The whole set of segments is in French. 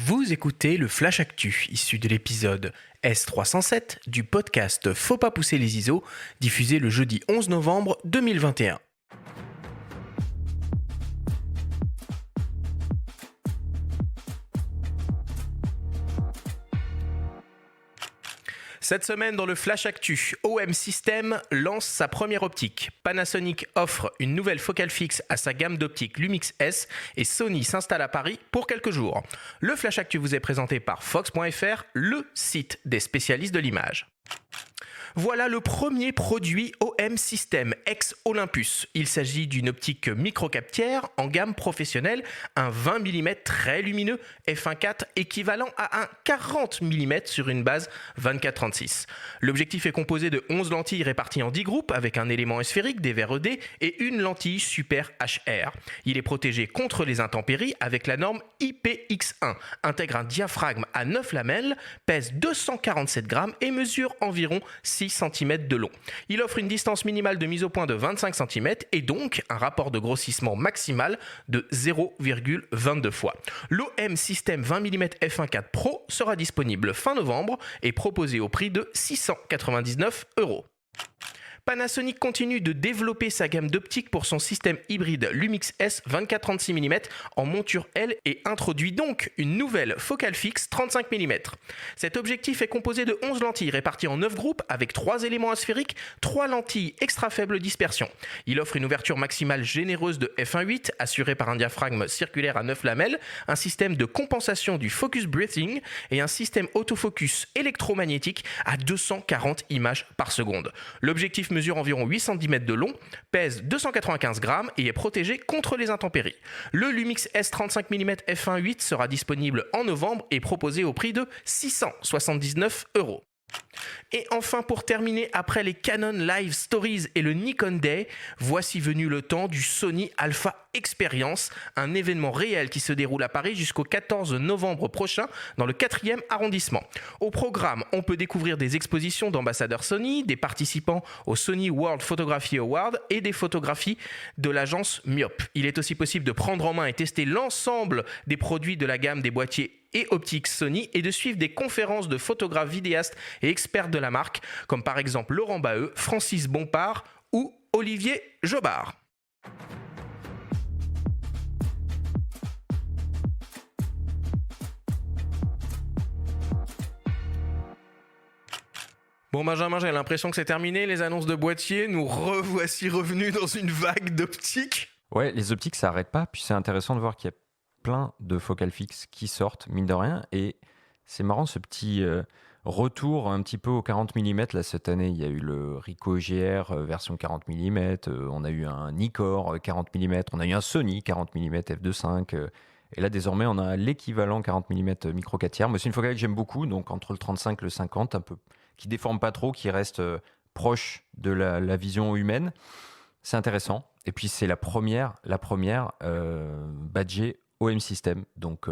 Vous écoutez le Flash Actu, issu de l'épisode S307 du podcast Faut pas pousser les ISO, diffusé le jeudi 11 novembre 2021. Cette semaine dans le Flash Actu, OM System lance sa première optique. Panasonic offre une nouvelle focale fixe à sa gamme d'optiques Lumix S et Sony s'installe à Paris pour quelques jours. Le Flash Actu vous est présenté par Fox.fr, le site des spécialistes de l'image. Voilà le premier produit OM System ex-Olympus. Il s'agit d'une optique micro-captière en gamme professionnelle, un 20 mm très lumineux f1.4 équivalent à un 40 mm sur une base 24-36. L'objectif est composé de 11 lentilles réparties en 10 groupes avec un élément sphérique, des verres ED et une lentille Super HR. Il est protégé contre les intempéries avec la norme IPX1, intègre un diaphragme à 9 lamelles, pèse 247 grammes et mesure environ 6 cm de long. Il offre une distance minimale de mise au point de 25 cm et donc un rapport de grossissement maximal de 0,22 fois. L'OM System 20 mm f1.4 Pro sera disponible fin novembre et proposé au prix de 699 €. Panasonic continue de développer sa gamme d'optiques pour son système hybride Lumix S 24-36 mm en monture L et introduit donc une nouvelle focale fixe 35 mm. Cet objectif est composé de 11 lentilles réparties en 9 groupes avec 3 éléments asphériques, 3 lentilles extra faible dispersion. Il offre une ouverture maximale généreuse de f1.8 assurée par un diaphragme circulaire à 9 lamelles, un système de compensation du focus breathing et un système autofocus électromagnétique à 240 images par seconde. L'objectif mesure environ 8 cm de long, pèse 295 grammes et est protégé contre les intempéries. Le Lumix S 35 mm f1.8 sera disponible en novembre et proposé au prix de 679 €. Et enfin, pour terminer, après les Canon Live Stories et le Nikon Day, voici venu le temps du Sony Alpha Experience, un événement réel qui se déroule à Paris jusqu'au 14 novembre prochain dans le 4e arrondissement. Au programme, on peut découvrir des expositions d'ambassadeurs Sony, des participants au Sony World Photography Award et des photographies de l'agence Myop. Il est aussi possible de prendre en main et tester l'ensemble des produits de la gamme des boîtiers et optiques Sony et de suivre des conférences de photographes, vidéastes et experts de la marque, comme par exemple Laurent Baheux, Francis Bompard ou Olivier Jobard. Bon Benjamin, j'ai l'impression que c'est terminé, les annonces de boîtiers, nous revoici revenus dans une vague d'optiques. Ouais, les optiques, ça n'arrête pas, puis c'est intéressant de voir qu'il y a plein de focales fixes qui sortent, mine de rien, et c'est marrant ce petit retour un petit peu au 40 mm. Là, cette année, il y a eu le Ricoh GR version 40 mm, on a eu un Nikkor 40 mm, on a eu un Sony 40 mm f2.5, et là, désormais, on a l'équivalent 40 mm micro 4 tiers. Mais c'est une focale que j'aime beaucoup, donc entre le 35 et le 50, un peu, qui déforme pas trop, qui reste proche de la vision humaine. C'est intéressant. Et puis, c'est la première badgée OM System. Donc,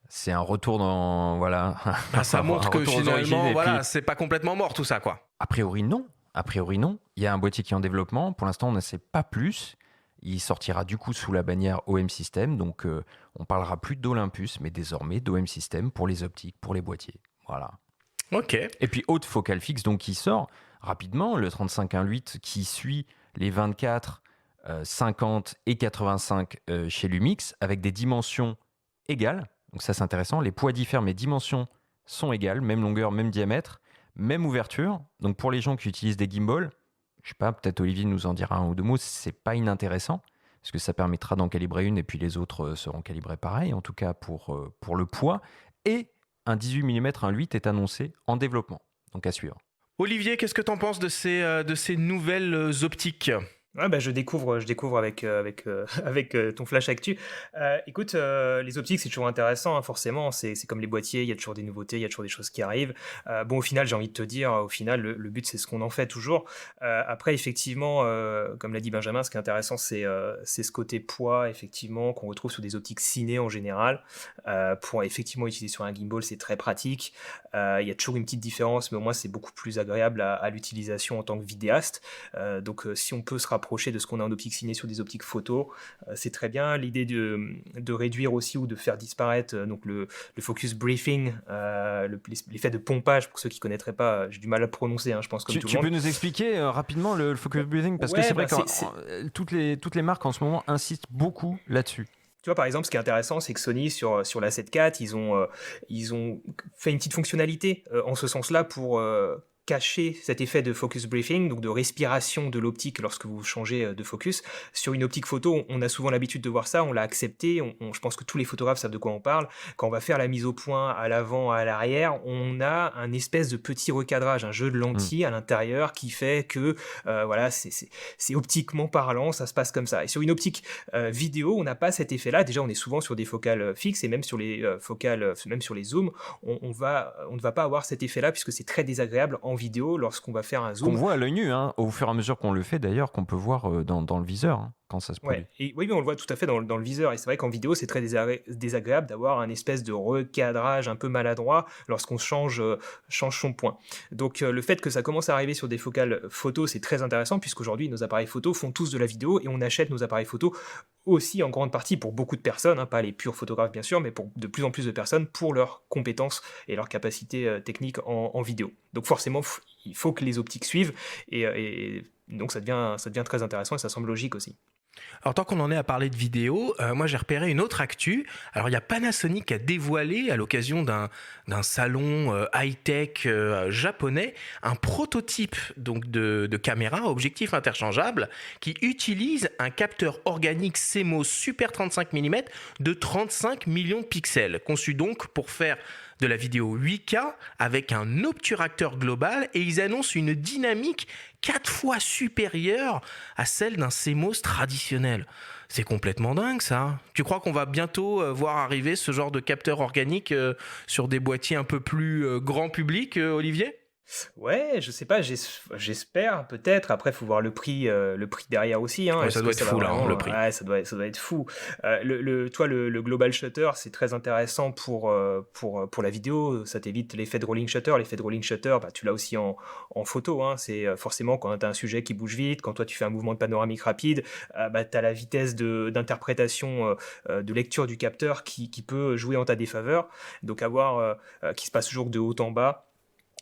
c'est un retour dans... Voilà. Ça montre que finalement, voilà, puis, c'est pas complètement mort tout ça, quoi. A priori, non. Il y a un boîtier qui est en développement. Pour l'instant, on ne sait pas plus. Il sortira du coup sous la bannière OM System. Donc, on parlera plus d'Olympus, mais désormais d'OM System pour les optiques, pour les boîtiers. Voilà. Ok. Et puis, haute focale fixe, donc qui sort rapidement. Le 35-1.8 qui suit les 24, 50 et 85 chez Lumix, avec des dimensions égales. Donc ça, c'est intéressant. Les poids diffèrent, mais dimensions sont égales. Même longueur, même diamètre, même ouverture. Donc pour les gens qui utilisent des gimbals, je sais pas, peut-être Olivier nous en dira un ou deux mots, c'est pas inintéressant, parce que ça permettra d'en calibrer une, et puis les autres seront calibrés pareil, en tout cas pour le poids. Et un 18 mm 1.8 est annoncé en développement. Donc à suivre. Olivier, qu'est-ce que tu en penses de ces nouvelles optiques ? Ouais, bah, je découvre avec ton flash actu. Écoute, les optiques, c'est toujours intéressant, hein, forcément. C'est comme les boîtiers, il y a toujours des nouveautés, il y a toujours des choses qui arrivent. Bon, au final, j'ai envie de te dire, le but, c'est ce qu'on en fait toujours. Après, effectivement, comme l'a dit Benjamin, ce qui est intéressant, c'est ce côté poids, effectivement, qu'on retrouve sous des optiques ciné en général. Pour effectivement utiliser sur un gimbal, c'est très pratique. Il y a toujours une petite différence, mais au moins, c'est beaucoup plus agréable à l'utilisation en tant que vidéaste. Donc, si on peut se rapprocher rapprocher de ce qu'on a en optique ciné sur des optiques photo. C'est très bien. L'idée de réduire aussi ou de faire disparaître donc le focus briefing, l'effet de pompage, pour ceux qui ne connaîtraient pas, j'ai du mal à le prononcer, je pense, comme tout le Tu monde. peux nous expliquer rapidement le focus breathing, parce que c'est vrai que toutes les marques en ce moment insistent beaucoup là-dessus. Tu vois, par exemple, ce qui est intéressant, c'est que Sony, sur la 7 IV, ils ont fait une petite fonctionnalité en ce sens-là pour cacher cet effet de focus briefing, donc de respiration de l'optique lorsque vous changez de focus. Sur une optique photo, on a souvent l'habitude de voir ça, on l'a accepté, je pense que tous les photographes savent de quoi on parle. Quand on va faire la mise au point à l'avant, à l'arrière, on a un espèce de petit recadrage, un jeu de lentilles à l'intérieur qui fait que voilà, c'est optiquement parlant, ça se passe comme ça. Et sur une optique vidéo, on n'a pas cet effet-là. Déjà, on est souvent sur des focales fixes, et même sur les focales, même sur les zooms, on ne va pas avoir cet effet-là, puisque c'est très désagréable en vidéo lorsqu'on va faire un zoom. Qu'on voit à l'œil nu, au fur et à mesure qu'on le fait d'ailleurs, qu'on peut voir dans le viseur quand ça se produit. Oui, mais on le voit tout à fait dans le viseur, et c'est vrai qu'en vidéo c'est très désagréable d'avoir un espèce de recadrage un peu maladroit lorsqu'on change son point. Donc le fait que ça commence à arriver sur des focales photo, c'est très intéressant, puisqu'aujourd'hui nos appareils photo font tous de la vidéo, et on achète nos appareils photo aussi en grande partie pour beaucoup de personnes, pas les purs photographes bien sûr, mais pour de plus en plus de personnes, pour leurs compétences et leurs capacités techniques en vidéo. Donc forcément, il faut que les optiques suivent, et donc ça devient très intéressant, et ça semble logique aussi. Alors tant qu'on en est à parler de vidéo, moi j'ai repéré une autre actu. Alors il y a Panasonic qui a dévoilé à l'occasion d'un salon high-tech japonais un prototype donc de caméra à objectif interchangeable qui utilise un capteur organique CMOS Super 35 mm de 35 millions de pixels, conçu donc pour faire de la vidéo 8K avec un obturateur global, et ils annoncent une dynamique 4 fois supérieure à celle d'un CMOS traditionnel. C'est complètement dingue ça. Tu crois qu'on va bientôt voir arriver ce genre de capteur organique sur des boîtiers un peu plus grand public, Olivier ? Ouais, je sais pas, j'espère peut-être. Après, il faut voir le prix derrière aussi. Ouais, ça doit être fou là, le prix. Ouais, ça doit être fou. Le global shutter, c'est très intéressant pour la vidéo. Ça t'évite l'effet de rolling shutter. L'effet de rolling shutter, tu l'as aussi en photo. C'est forcément quand tu as un sujet qui bouge vite, quand toi tu fais un mouvement de panoramique rapide, tu as la vitesse d'interprétation, de lecture du capteur qui peut jouer en ta défaveur. Donc qui se passe toujours de haut en bas.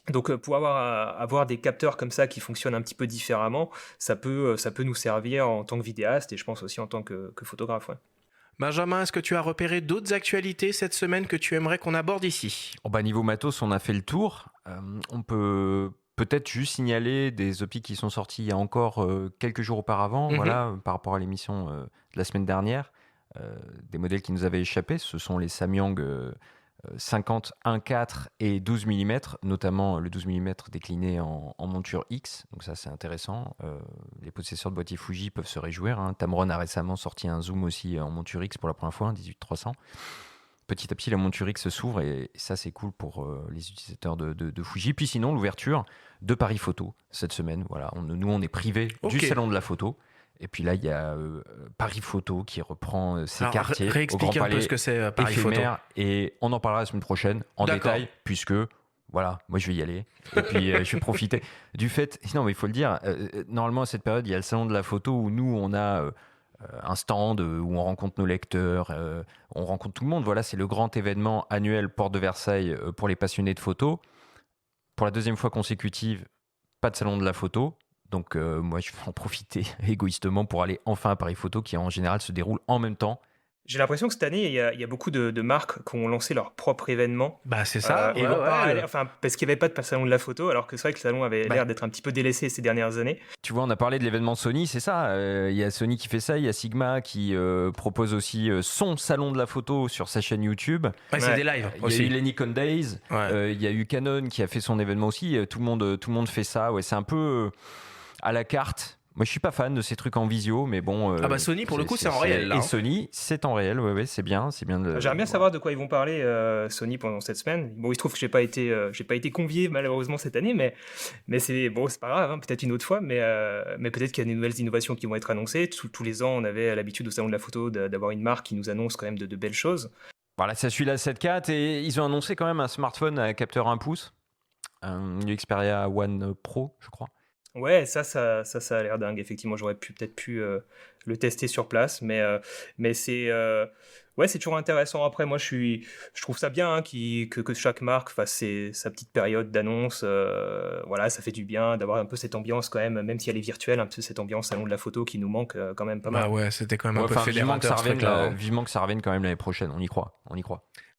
Donc pour avoir des capteurs comme ça qui fonctionnent un petit peu différemment, ça peut nous servir en tant que vidéaste, et je pense aussi en tant que photographe. Ouais. Benjamin, est-ce que tu as repéré d'autres actualités cette semaine que tu aimerais qu'on aborde ici ? Niveau matos, on a fait le tour. On peut peut-être juste signaler des optiques qui sont sorties il y a encore quelques jours auparavant, par rapport à l'émission de la semaine dernière. Des modèles qui nous avaient échappé, ce sont les Samyang 50 1.4 et 12 mm, notamment le 12 mm décliné en monture X, donc ça c'est intéressant. Les possesseurs de boîtiers Fuji peuvent se réjouir. Tamron a récemment sorti un zoom aussi en monture X pour la première fois, un 18-300. Petit à petit la monture X s'ouvre, et ça c'est cool pour les utilisateurs de Fuji. Puis sinon l'ouverture de Paris Photo cette semaine, nous on est privés du salon de la photo. Et puis là, il y a Paris Photo qui reprend ses quartiers au Grand Palais, un peu ce que c'est Paris éphémère, Photo. Et on en parlera la semaine prochaine en détail, puisque moi je vais y aller. Et puis je vais profiter du fait. Non, mais il faut le dire. Normalement, à cette période, il y a le salon de la photo où nous, on a un stand où on rencontre nos lecteurs, on rencontre tout le monde. Voilà, c'est le grand événement annuel Porte de Versailles pour les passionnés de photo. Pour la deuxième fois consécutive, pas de salon de la photo. Donc moi, je vais en profiter égoïstement pour aller enfin à Paris Photo, qui en général se déroule en même temps. J'ai l'impression que cette année, il y a beaucoup de marques qui ont lancé leur propre événement. C'est ça. Parce qu'il n'y avait pas de salon de la photo, alors que c'est vrai que le salon avait l'air d'être un petit peu délaissé ces dernières années. Tu vois, on a parlé de l'événement Sony, c'est ça. Il y a Sony qui fait ça, il y a Sigma qui propose aussi son salon de la photo sur sa chaîne YouTube. C'est des lives aussi. Il y a eu les Nikon Days, il y a eu Canon qui a fait son événement aussi. Tout le monde fait ça. C'est un peu à la carte. Moi, je suis pas fan de ces trucs en visio, mais bon. Sony, pour le coup, c'est en réel. Là, et Sony, c'est en réel, c'est bien. J'aimerais bien savoir de quoi ils vont parler, Sony, pendant cette semaine. Bon, il se trouve que j'ai pas été convié, malheureusement, cette année, mais c'est pas grave, peut-être une autre fois, mais peut-être qu'il y a des nouvelles innovations qui vont être annoncées. Tous les ans, on avait l'habitude au salon de la photo d'avoir une marque qui nous annonce quand même de belles choses. Voilà, ça suit la 7 IV, et ils ont annoncé quand même un smartphone à capteur 1 pouce, un Xperia One Pro, je crois. Ouais, ça a l'air dingue. Effectivement, j'aurais peut-être pu le tester sur place, mais ouais, c'est toujours intéressant. Après, moi, je trouve ça bien hein, que chaque marque fasse sa petite période d'annonce. Voilà, ça fait du bien d'avoir un peu cette ambiance quand même si elle est virtuelle, un peu cette ambiance salon de la photo qui nous manque quand même pas Bah mal. ouais, c'était quand même Ouais, un peu enfin, fédérateur ce truc-là, hein. vivement que ça revienne quand même l'année prochaine. On y croit. On y croit.